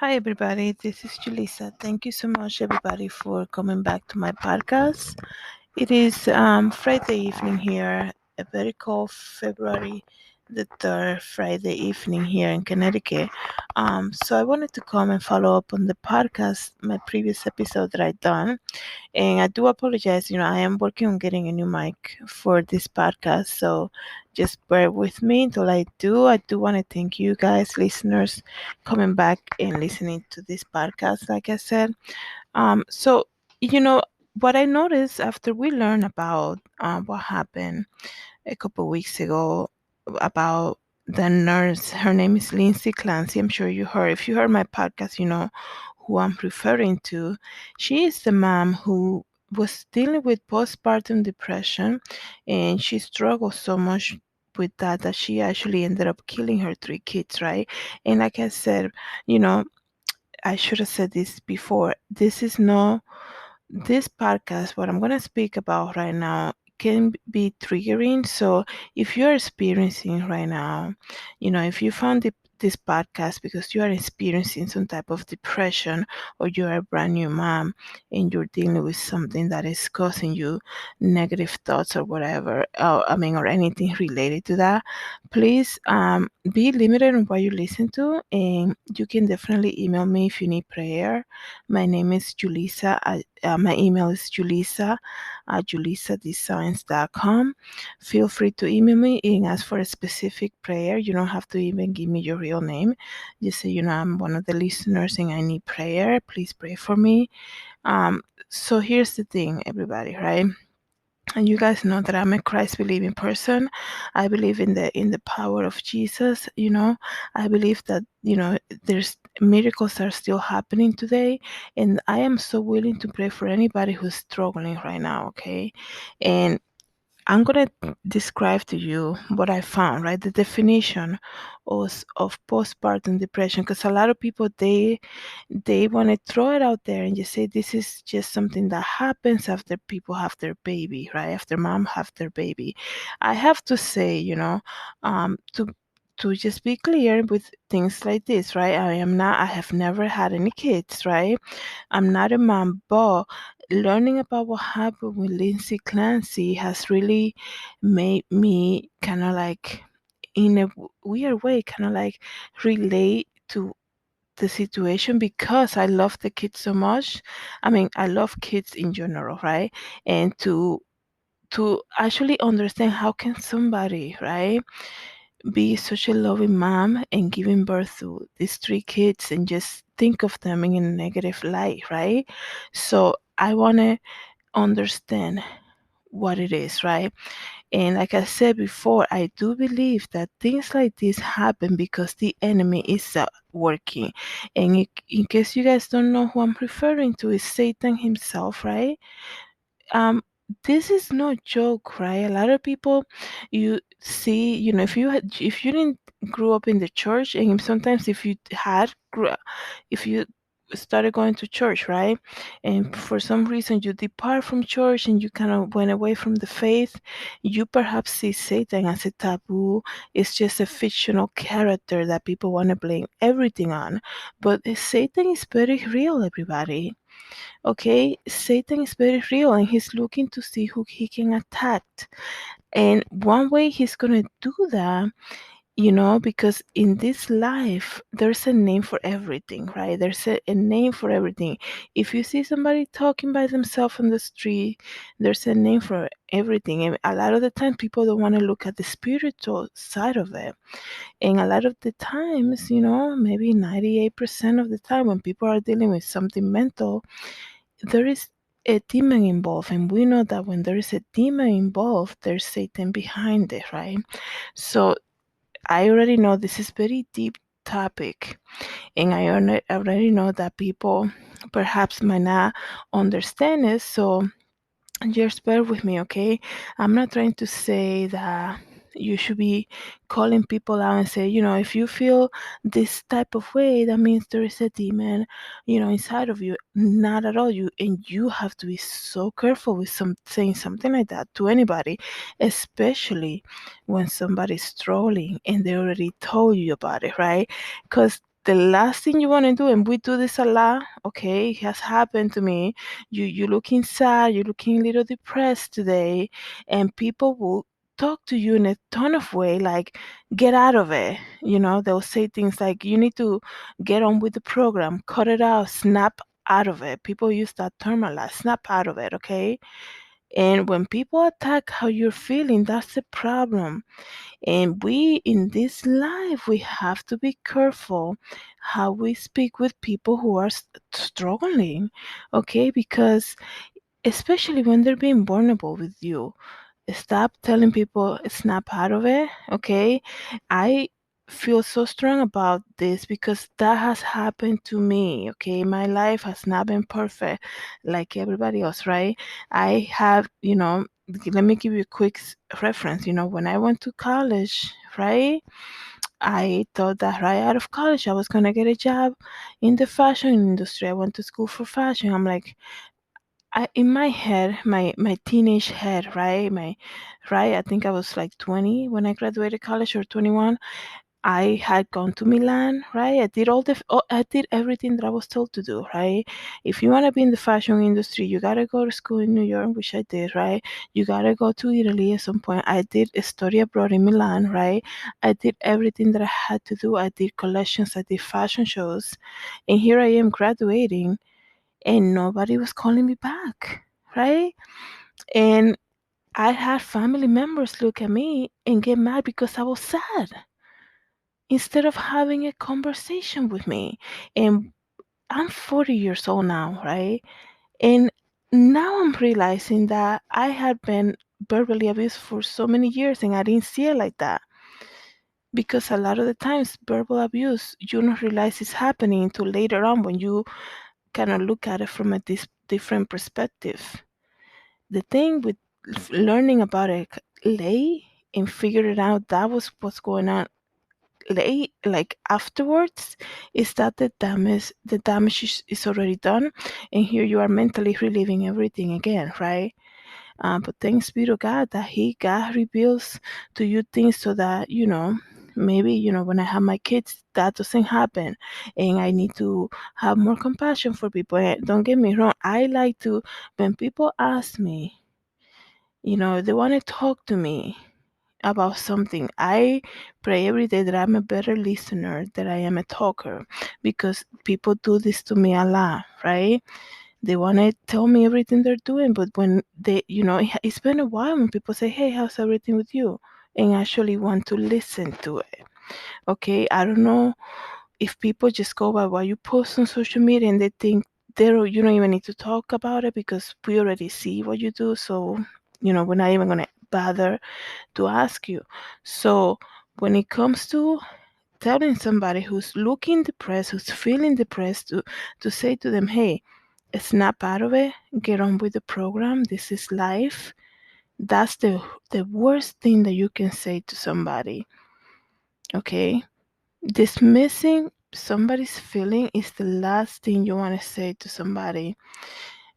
Hi, everybody. This is Julissa. Thank you so much, everybody, for coming back to my podcast. It is Friday evening here, a very cold February the 3rd Friday evening here in Connecticut. So I wanted to come and follow up on the podcast, my previous episode that I done. And I do apologize. I am working on getting a new mic for this podcast. So just bear with me until I do. I do want to thank you guys, listeners, coming back and listening to this podcast, like I said. So, you know, what I noticed after we learned about what happened a couple weeks ago about the nurse. Her name is Lindsay Clancy. I'm sure you heard. If you heard my podcast, you know who I'm referring to. She is the mom who was dealing with postpartum depression, and she struggled so much with that she actually ended up killing her three kids, right? And like I said, you know, I should have said this before. This podcast, what I'm going to speak about right now, can be triggering. So if you're experiencing right now, if you found this podcast because you are experiencing some type of depression, or you're a brand new mom and you're dealing with something that is causing you negative thoughts or whatever, or anything related to that, please be limited on what you listen to, and you can definitely email me if you need prayer. My name is Julissa. My email is julissa@julissadesigns.com. Feel free to email me and ask for a specific prayer. You don't have to even give me your real name. Just say, I'm one of the listeners and I need prayer. Please pray for me. So here's the thing, everybody, right? And you guys know that I'm a Christ believing person. I believe in the power of Jesus. I believe that there's miracles are still happening today, and I am so willing to pray for anybody who's struggling right now. Okay, and I'm gonna describe to you what I found, right? The definition of postpartum depression, because a lot of people they want to throw it out there and just say this is just something that happens after people have their baby, right? After mom have their baby. I have to say, to just be clear with things like this, right? I have never had any kids, right? I'm not a mom, but learning about what happened with Lindsay Clancy has really made me kind of like, in a weird way, kind of like relate to the situation, because I love the kids so much. I mean, I love kids in general, right? And to actually understand how can somebody, right, be such a loving mom and giving birth to these three kids and just think of them in a negative light, right? So I want to understand what it is, right? And like I said before, I do believe that things like this happen because the enemy is working. And in case you guys don't know who I'm referring to, is Satan himself, right? um this is no joke, right? A lot of people, you see, if you didn't grow up in the church, and sometimes if you if you started going to church, right, and for some reason you depart from church and you kind of went away from the faith, you perhaps see Satan as a taboo. It's just a fictional character that people want to blame everything on, but Satan is very real, everybody. Okay, Satan is very real and he's looking to see who he can attack. And one way he's going to do that, because in this life, there's a name for everything, right? There's a name for everything. If you see somebody talking by themselves on the street, there's a name for everything. And a lot of the time, people don't want to look at the spiritual side of it. And a lot of the times, maybe 98% of the time, when people are dealing with something mental, there is a demon involved, and we know that when there is a demon involved, there's Satan behind it, right? So I already know this is very deep topic, and already know that people perhaps might not understand it. So just bear with me, okay? I'm not trying to say that you should be calling people out and say, if you feel this type of way, that means there is a demon, inside of you. Not at all. You have to be so careful with saying something like that to anybody, especially when somebody's trolling and they already told you about it, right? Because the last thing you want to do, and we do this a lot, okay, it has happened to me. You looking sad, you're looking a little depressed today, and people will talk to you in a ton of way, like, get out of it. They'll say things like, you need to get on with the program, cut it out, snap out of it. People use that term a lot, snap out of it, okay? And when people attack how you're feeling, that's the problem. And we, in this life, we have to be careful how we speak with people who are struggling, okay? Because especially when they're being vulnerable with you, stop telling people snap out of it, okay? I feel so strong about this because that has happened to me, okay? My life has not been perfect like everybody else, right? I have, let me give you a quick reference. When I went to college, right? I thought that right out of college I was gonna get a job in the fashion industry. I went to school for fashion. I'm like, in my head, my teenage head, right? I think I was like 20 when I graduated college, or 21. I had gone to Milan, right? I did everything that I was told to do, right? If you want to be in the fashion industry, you gotta go to school in New York, which I did, right? You gotta go to Italy at some point. I did a study abroad in Milan, right? I did everything that I had to do. I did collections, I did fashion shows, and here I am graduating, and nobody was calling me back, right? And I had family members look at me and get mad because I was sad instead of having a conversation with me. And I'm 40 years old now, right? And now I'm realizing that I had been verbally abused for so many years and I didn't see it like that. Because a lot of the times, verbal abuse, you don't realize it's happening until later on when you kind of look at it from a different perspective. The thing with learning about it late and figuring out that was what's going on late, like afterwards, is that the damage is already done, and here you are mentally reliving everything again, right? But thanks be to God that God reveals to you things so that maybe when I have my kids that doesn't happen, and I need to have more compassion for people. And don't get me wrong, I like to, when people ask me, they want to talk to me about something, I pray every day that I'm a better listener than I am a talker, because people do this to me a lot, right? They want to tell me everything they're doing, but when it's been a while when people say, hey, how's everything with you? And actually want to listen to it. Okay, I don't know if people just go by what you post on social media and they think you don't even need to talk about it because we already see what you do. So, we're not even going to bother to ask you. So, when it comes to telling somebody who's looking depressed, who's feeling depressed, to say to them, hey, snap out of it, get on with the program, this is life. That's the worst thing that you can say to somebody. Okay? Dismissing somebody's feeling is the last thing you want to say to somebody.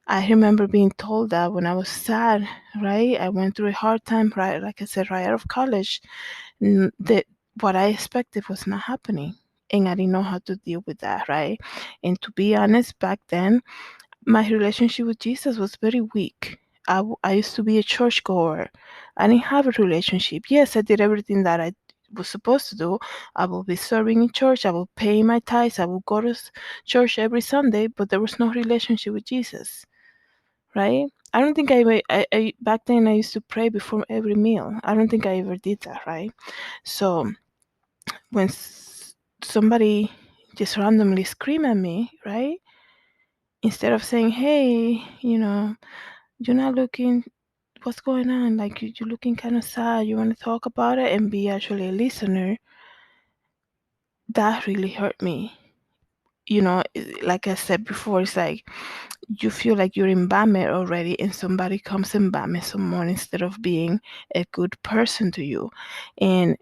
I remember being told that when I was sad, right? I went through a hard time, right? Like I said, right out of college. That what I expected was not happening. And I didn't know how to deal with that, right? And to be honest, back then, my relationship with Jesus was very weak. I used to be a churchgoer. I didn't have a relationship. Yes, I did everything that I was supposed to do. I will be serving in church. I will pay my tithes. I will go to church every Sunday, but there was no relationship with Jesus, right? I don't think I back then I used to pray before every meal. I don't think I ever did that, right? So when somebody just randomly scream at me, right? Instead of saying, hey, you're not looking, what's going on? Like, you're looking kind of sad. You want to talk about it and be actually a listener. That really hurt me. Like I said before, it's like you feel like you're in Bame already, and somebody comes and Bame someone instead of being a good person to you. And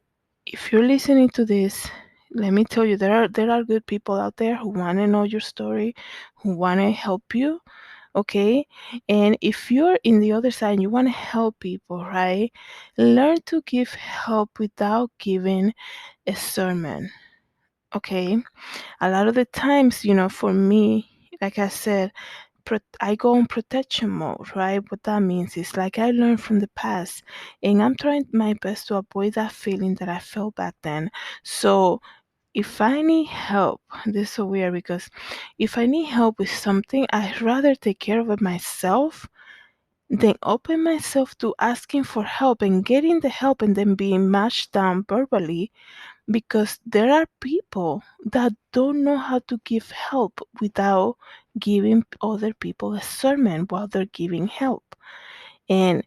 if you're listening to this, let me tell you, there are good people out there who want to know your story, who want to help you. Okay, and if you're in the other side and you want to help people, right, learn to give help without giving a sermon. Okay. A lot of the times, for me, like I said, I go on protection mode, right? What that means is like I learned from the past, and I'm trying my best to avoid that feeling that I felt back then. So if I need help, this is so weird because if I need help with something, I'd rather take care of it myself than open myself to asking for help and getting the help and then being matched down verbally, because there are people that don't know how to give help without giving other people a sermon while they're giving help. And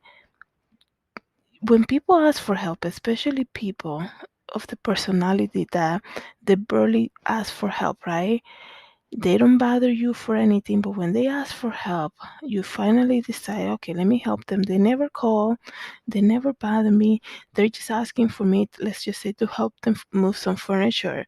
when people ask for help, especially people of the personality that they barely ask for help, right? They don't bother you for anything, but when they ask for help, you finally decide, okay, let me help them. They never call, they never bother me. They're just asking for me, let's just say, to help them move some furniture,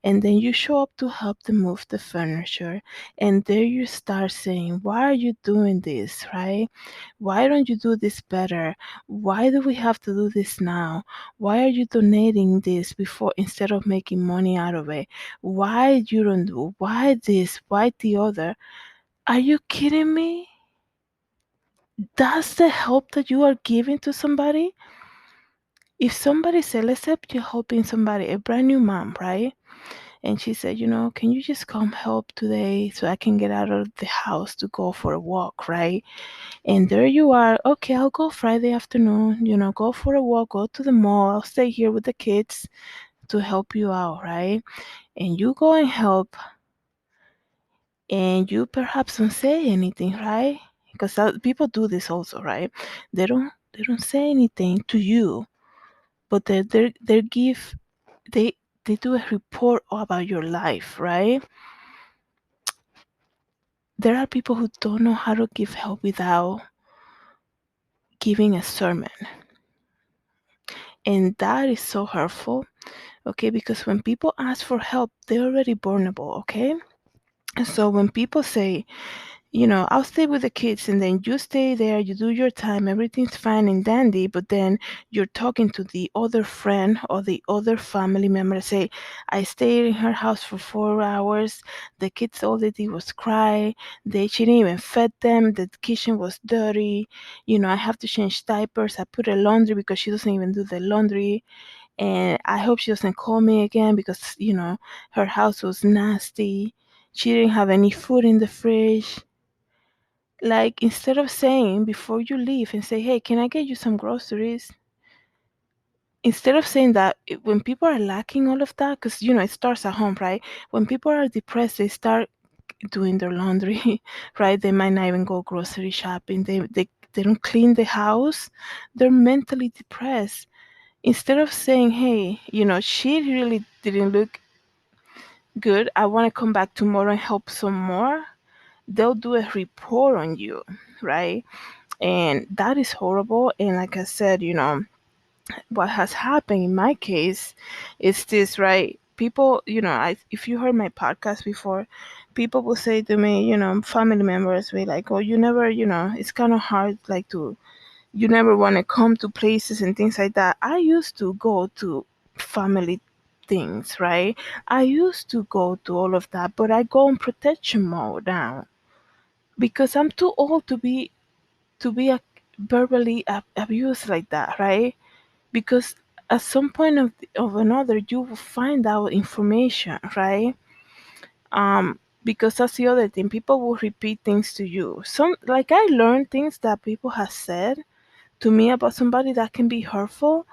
and then you show up to help them move the furniture, and there you start saying, why are you doing this, right? Why don't you do this better? Why do we have to do this now? Why are you donating this before instead of making money out of it? Why you don't do, why this, why the other? Are you kidding me? That's the help that you are giving to somebody? If somebody said, let's say you're helping somebody, a brand new mom, right? And she said, can you just come help today so I can get out of the house to go for a walk, right? And there you are. Okay, I'll go Friday afternoon, go for a walk, go to the mall. I'll stay here with the kids to help you out, right? And you go and help, and you perhaps don't say anything, right? Because people do this also, right? They don't say anything to you, but they give they they do a report about your life, right? There are people who don't know how to give help without giving a sermon. And that is so hurtful, okay? Because when people ask for help, they're already vulnerable, okay? So when people say, I'll stay with the kids, and then you stay there, you do your time, everything's fine and dandy, but then you're talking to the other friend or the other family member, say, I stayed in her house for 4 hours, the kids all they did was cry, she didn't even fed them, the kitchen was dirty, I have to change diapers, I put her laundry because she doesn't even do the laundry, and I hope she doesn't call me again because, her house was nasty. She didn't have any food in the fridge. Like, instead of saying before you leave and say, hey, can I get you some groceries? Instead of saying that, when people are lacking all of that, because, it starts at home, right? When people are depressed, they start doing their laundry, right? They might not even go grocery shopping. They don't clean the house. They're mentally depressed. Instead of saying, hey, she really didn't look good. I want to come back tomorrow and help some more. They'll do a report on you, right? And that is horrible. And like I said, what has happened in my case is this, right? People, if you heard my podcast before, people will say to me, family members will like, oh, you never, it's kind of hard, like, you never want to come to places and things like that. I used to go to family things, right? I used to go to all of that, but I go in protection mode now because I'm too old to be verbally abused like that, right? Because at some point of another, you will find out information, right? Because that's the other thing. People will repeat things to you. Some, like, I learned things that people have said to me about somebody that can be hurtful.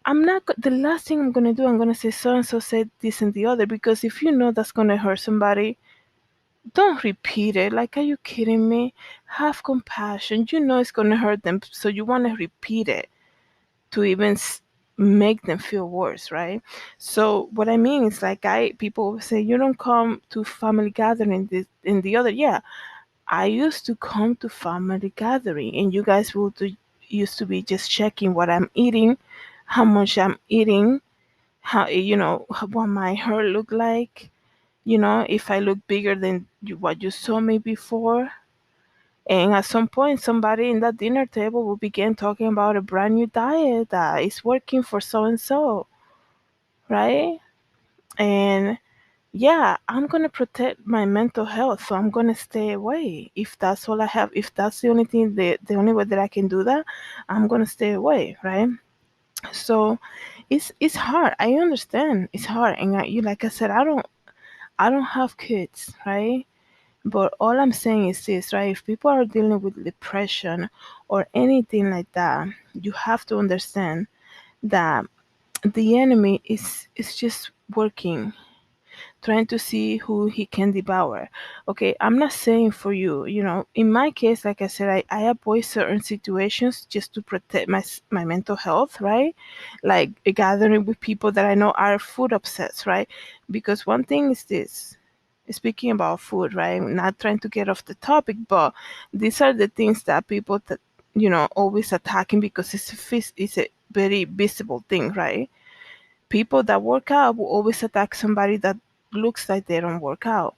The last thing I'm gonna do, I'm gonna say so and so said this and the other, because if you know that's gonna hurt somebody, don't repeat it. Like, are you kidding me? Have compassion. You know it's gonna hurt them, so you wanna repeat it to even make them feel worse, right? So what I mean is, like, people say you don't come to family gathering this and the other. Yeah, I used to come to family gathering, and you guys used to be just checking what I'm eating, how much I'm eating, how, what my hair look like, if I look bigger than what you saw me before. And at some point, somebody in that dinner table will begin talking about a brand new diet that is working for so and so, right? And yeah, I'm gonna protect my mental health, so I'm gonna stay away. If that's all I have, if that's the only thing, the only way that I can do that, I'm gonna stay away, right? So it's hard. I understand it's hard, and you like I said, I don't have kids, right? But all I'm saying is this, right? If people are dealing with depression or anything like that, you have to understand that the enemy is just working, trying to see who he can devour. Okay, I'm not saying for you, in my case, like I said, I avoid certain situations just to protect my mental health, right? Like gathering with people that I know are food obsessed, right? Because one thing is this. Speaking about food, right? Not trying to get off the topic, but these are the things that people that always attacking because it's a very visible thing, right? People that work out will always attack somebody that looks like they don't work out.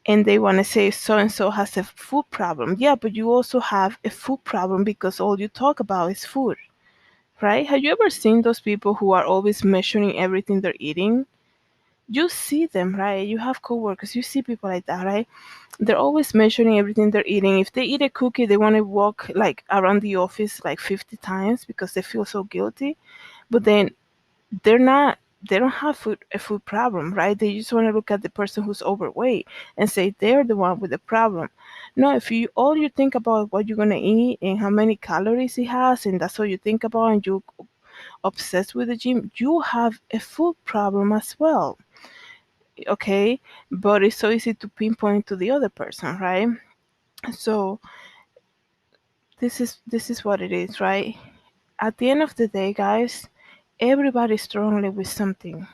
And they want to say so and so has a food problem. Yeah, but you also have a food problem because all you talk about is food, right? Have you ever seen those people who are always measuring everything they're eating? You see them, right? You have coworkers, you see people like that, right? They're always measuring everything they're eating. If they eat a cookie, they want to walk like around the office like 50 times because they feel so guilty. But then they're not they don't have a food problem, right? They just want to look at the person who's overweight and say they're the one with the problem. No, if you all you think about what you're gonna eat and how many calories it has, and that's all you think about, and you're obsessed with the gym, you have a food problem as well. Okay, but it's so easy to pinpoint to the other person, right? So this is what it is, right? At the end of the day, guys, everybody's struggling with something.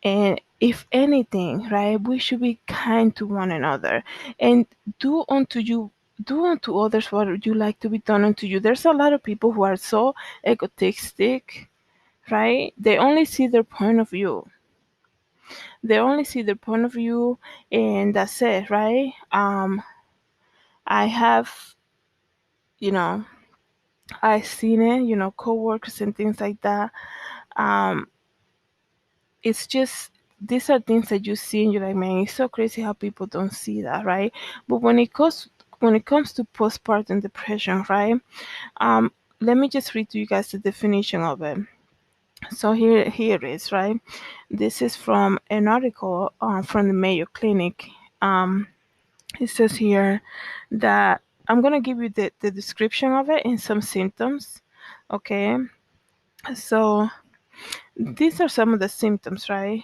And if anything, right, we should be kind to one another and do unto you, do unto others what you like to be done unto you. There's a lot of people who are so egotistic, right? They only see their point of view. They only see their point of view, and that's it, right? I have, you know, I've seen it, coworkers and things like that. Um, it's just these are things that you see and you're like, man, it's so crazy how people don't see that, right? But when it comes to postpartum depression, right? Um, Let me just read to you guys the definition of it. So here it is, right? This is from an article from the Mayo Clinic. Um, it says here that I'm gonna give you the description of it and some symptoms. Okay, so these are some of the symptoms, right?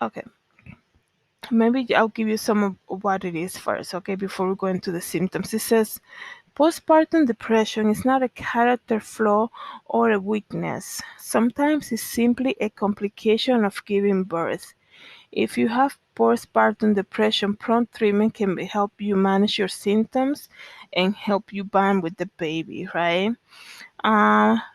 Okay, maybe I'll give you some of what it is first, okay, before we go into the symptoms. It says postpartum depression is not a character flaw or a weakness. Sometimes it's simply a complication of giving birth. If you have postpartum depression, prompt treatment can help you manage your symptoms and help you bond with the baby, right?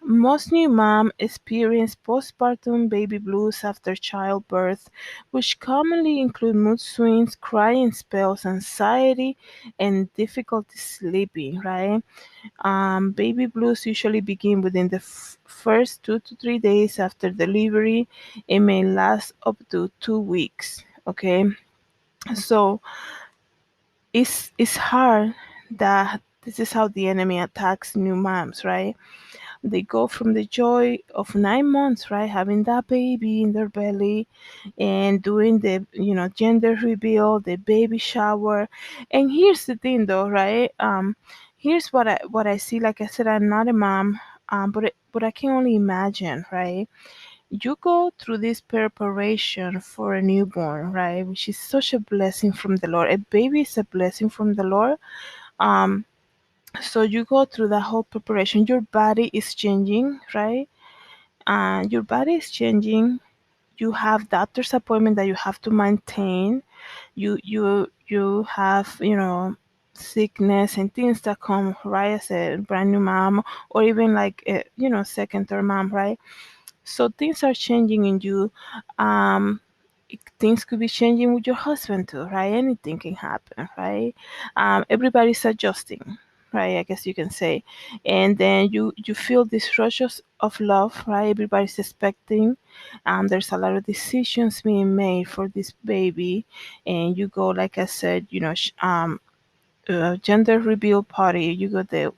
Most new moms experience postpartum baby blues after childbirth, which commonly include mood swings, crying spells, anxiety, and difficulty sleeping, right? Baby blues usually begin within the first 2 to 3 days after delivery and may last up to 2 weeks, okay? So it's hard that this is how the enemy attacks new moms, right? They go from the joy of 9 months, right, having that baby in their belly and doing the gender reveal, the baby shower. And here's the thing though, right? Here's what I see. Like I said, I'm not a mom, but I can only imagine, right? You go through this preparation for a newborn, right, which is such a blessing from the Lord. A baby is a blessing from the Lord. um so you go through the whole preparation. Your body is changing, right? Your body is changing. You have doctor's appointment that you have to maintain. You have sickness and things that come, right, as a brand new mom, or even like a, second, third mom, right? So things are changing in you. Things could be changing with your husband too, right? Anything can happen, right? Everybody's adjusting. right? I guess you can say. And then you feel this rush of love, right? Everybody's expecting. There's a lot of decisions being made for this baby, and you go, like I said, gender reveal party. You got the,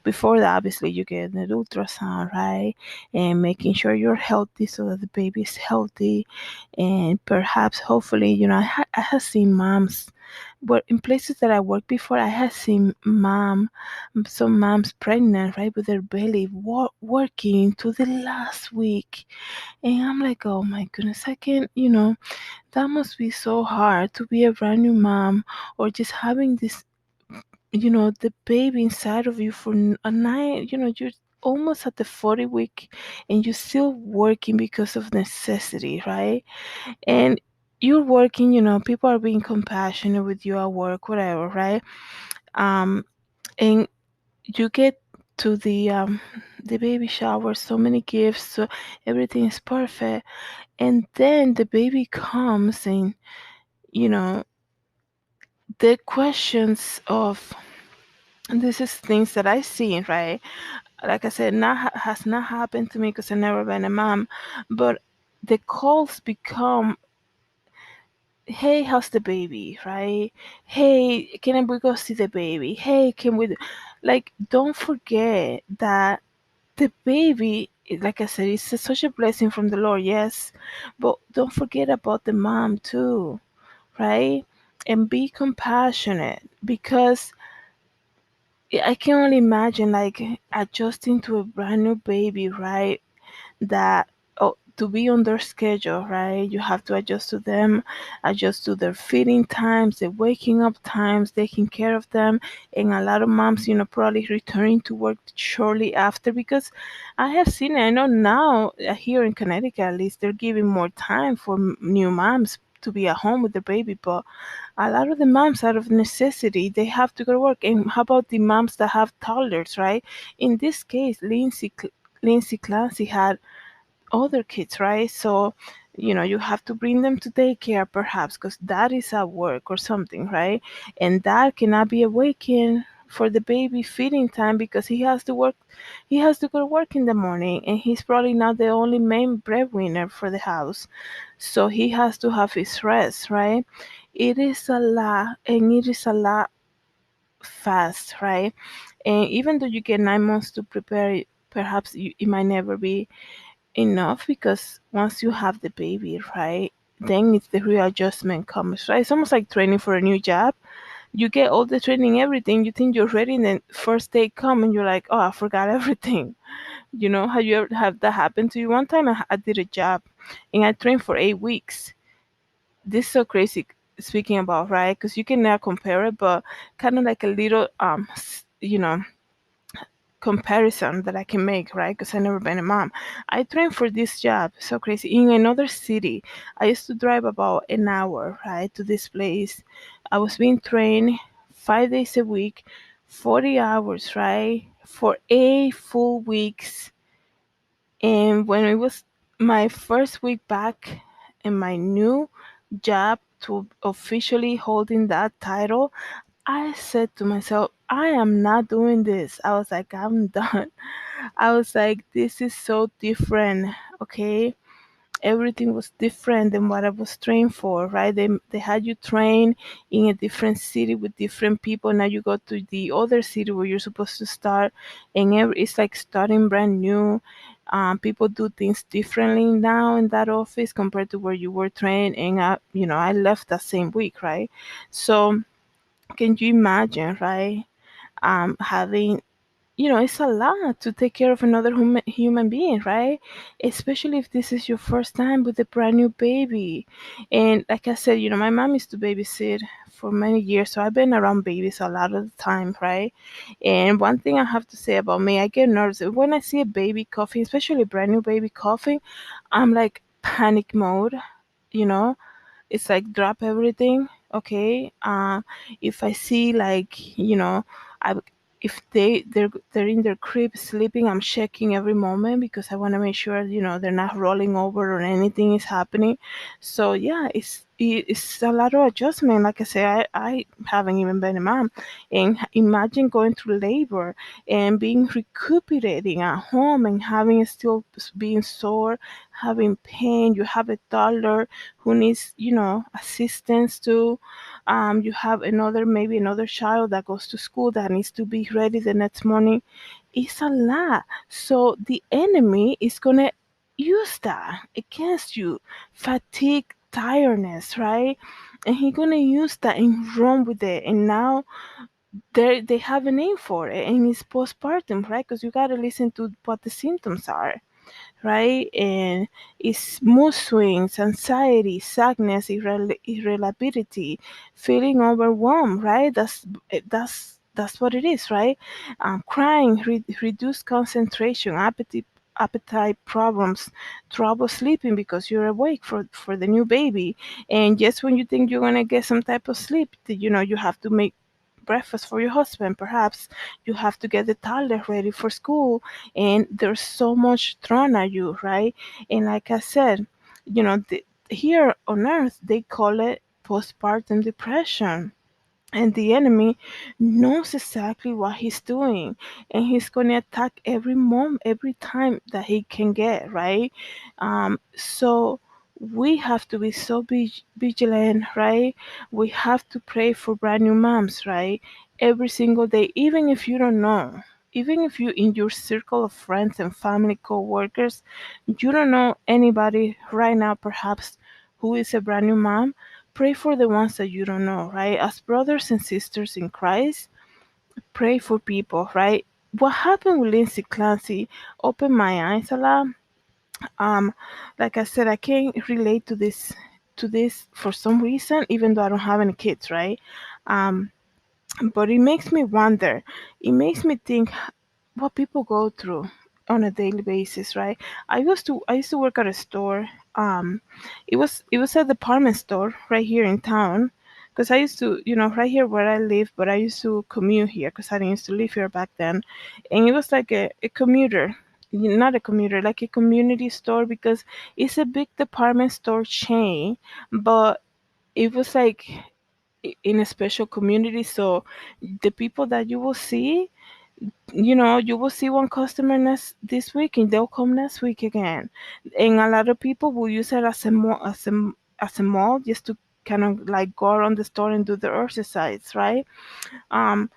before that, obviously, you get an ultrasound, right? And making sure you're healthy so that the baby is healthy. And perhaps, hopefully, I have seen moms, but in places that I worked before, I have seen some moms pregnant, right, with their belly working to the last week. And I'm like, oh my goodness, I can't, that must be so hard to be a brand new mom, or just having this, the baby inside of you for a night, you're almost at the 40 week, and you're still working because of necessity, right? And you're working, people are being compassionate with you at work, whatever, right? um and you get to the baby shower, so many gifts, so everything is perfect. And then the baby comes, and you know the questions of, and this is things that I see, right? Like I said, has not happened to me because I've never been a mom, but the calls become, hey, how's the baby, right? Hey, can we go see the baby? Hey, can we like, don't forget that the baby, like I said, it's such a blessing from the Lord, yes, but don't forget about the mom too, right? And be compassionate, because I can only imagine like adjusting to a brand new baby, right? That, oh, to be on their schedule, right? You have to adjust to them, adjust to their feeding times, their waking up times, taking care of them. And a lot of moms, probably returning to work shortly after, because I have seen it. I know now, here in Connecticut, at least, they're giving more time for new moms to be at home with the baby. But a lot of the moms, out of necessity, they have to go to work. And how about the moms that have toddlers, right? In this case, Lindsay Clancy had other kids, right? So, you have to bring them to daycare perhaps, because dad is at work or something, right? And dad cannot be awakened for the baby feeding time, because he has to go to work in the morning, and he's probably not the only main breadwinner for the house. So he has to have his rest, right? It is a lot, and it is a lot fast, right? And even though you get 9 months to prepare it, perhaps it might never be enough, because once you have the baby, right, then it's the real adjustment comes, right? It's almost like training for a new job. You get all the training, everything, you think you're ready, and then first day come and you're like, oh, I forgot everything. Have you ever have that happen to you? One time I did a job, and I trained for 8 weeks. This is so crazy, speaking about, right? Because you can now compare it, but kind of like a little comparison that I can make, right? Because I never been a mom. I trained for this job, so crazy, in another city. I used to drive about an hour, right, to this place. I was being trained 5 days a week, 40 hours, right, for 8 full weeks. And when it was my first week back in my new job, to officially holding that title, I said to myself, I am not doing this. I was like, I'm done. I was like, this is so different. Okay. Everything was different than what I was trained for, right? They had you train in a different city with different people. Now you go to the other city where you're supposed to start, and it's like starting brand new. People do things differently now in that office compared to where you were trained. And I left that same week, right? So can you imagine, right? Having, it's a lot to take care of another human being, right? Especially if this is your first time with a brand new baby. And like I said, my mom used to babysit for many years, so I've been around babies a lot of the time, right? And one thing I have to say about me, I get nervous when I see a baby coughing, especially a brand new baby coughing. I'm like panic mode, you know it's like drop everything. Okay. If I see, like, I if they're in their crib sleeping, I'm checking every moment, because I want to make sure they're not rolling over or anything is happening. So yeah, it's a lot of adjustment. Like I say, I haven't even been a mom, and imagine going through labor and being recuperating at home and having still being sore, having pain. You have a toddler who needs, assistance too. You have maybe another child that goes to school that needs to be ready the next morning. It's a lot. So the enemy is gonna use that against you, fatigue, tiredness, right? And he's gonna use that and run with it. And now they have a name for it, and it's postpartum, right? Because you gotta listen to what the symptoms are, right? And it's mood swings, anxiety, sadness, irritability, feeling overwhelmed, right? That's what it is, right? Crying, reduced concentration, appetite problems, trouble sleeping because you're awake for the new baby, and just when you think you're gonna get some type of sleep, you have to make breakfast for your husband. Perhaps you have to get the toddler ready for school, and there's so much thrown at you, right? And like I said, here on earth they call it postpartum depression, and the enemy knows exactly what he's doing, and he's going to attack every mom every time that he can get, right? So we have to be so vigilant, right? We have to pray for brand new moms, right? Every single day, even if you don't know, even if you in your circle of friends and family co-workers, you don't know anybody right now perhaps who is a brand new mom. Pray for the ones that you don't know, right? As brothers and sisters in Christ, pray for people, right? What happened with Lindsay Clancy opened my eyes a lot. Um, like I said, I can't relate to this for some reason, even though I don't have any kids, right? Um, but it makes me wonder. It makes me think what people go through on a daily basis, right? I used to work at a store. It was a department store right here in town, because I used to, right here where I live, but I used to commute here because I didn't used to live here back then, and it was like a commuter. Not a commuter, like a community store, because it's a big department store chain, but it was like in a special community. So the people that you will see, you will see one customer this week, and they'll come next week again. And a lot of people will use it as a mall, as a mall, just to kind of like go around the store and do their exercise, right? Um,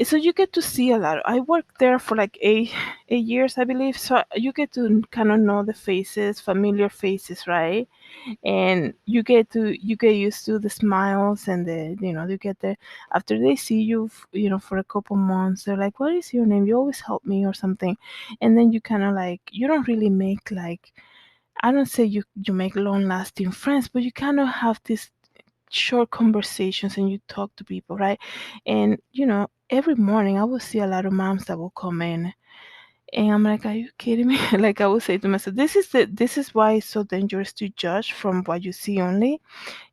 so you get to see a lot. I worked there for like 8 years, I believe. So you get to kind of know the faces, familiar faces, right? And you get used to the smiles, and you get there after they see you, for a couple months. They're like, what is your name? You always help me or something. And then you kind of like, you don't really make like, I don't say you make long lasting friends, but you kind of have these short conversations, and you talk to people, right? And every morning I will see a lot of moms that will come in, and I'm like, are you kidding me? Like, I would say to myself, this is why it's so dangerous to judge from what you see only,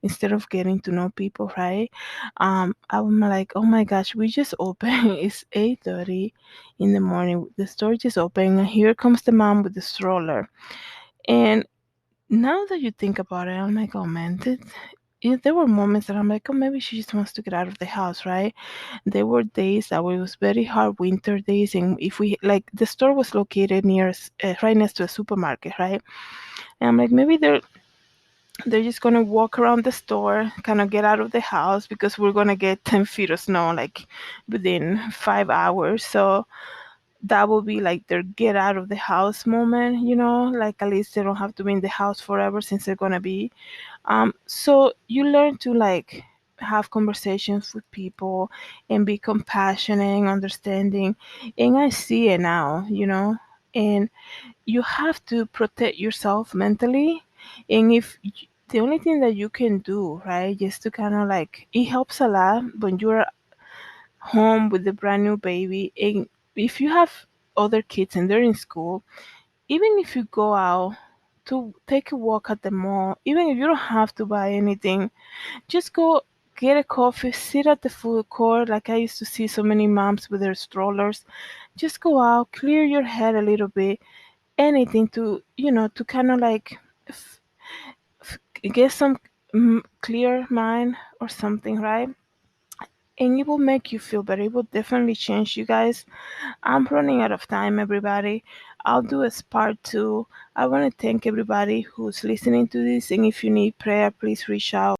instead of getting to know people, right? I'm like, oh my gosh, we just opened. It's 8:30 in the morning. The store just opened, and here comes the mom with the stroller. And now that you think about it, I'm like, oh man, there were moments that I'm like, oh, maybe she just wants to get out of the house, right? There were days that it was very hard winter days, and if we like, the store was located right next to a supermarket, right? And I'm like, maybe they're just gonna walk around the store, kind of get out of the house, because we're gonna get 10 feet of snow like within 5 hours. So that will be like their get out of the house moment, like at least they don't have to be in the house forever, since they're gonna be. So you learn to like have conversations with people and be compassionate and understanding. And I see it now, and you have to protect yourself mentally. And the only thing that you can do, right, just to kind of like, it helps a lot when you're home with the brand new baby. And if you have other kids and they're in school, even if you go out to take a walk at the mall, even if you don't have to buy anything, just go get a coffee, sit at the food court, like I used to see so many moms with their strollers. Just go out, clear your head a little bit, anything to, to kind of like f- get some clear mind or something, right? And it will make you feel better. It will definitely change you guys. I'm running out of time, everybody. I'll do a part two. I want to thank everybody who's listening to this, and if you need prayer, please reach out.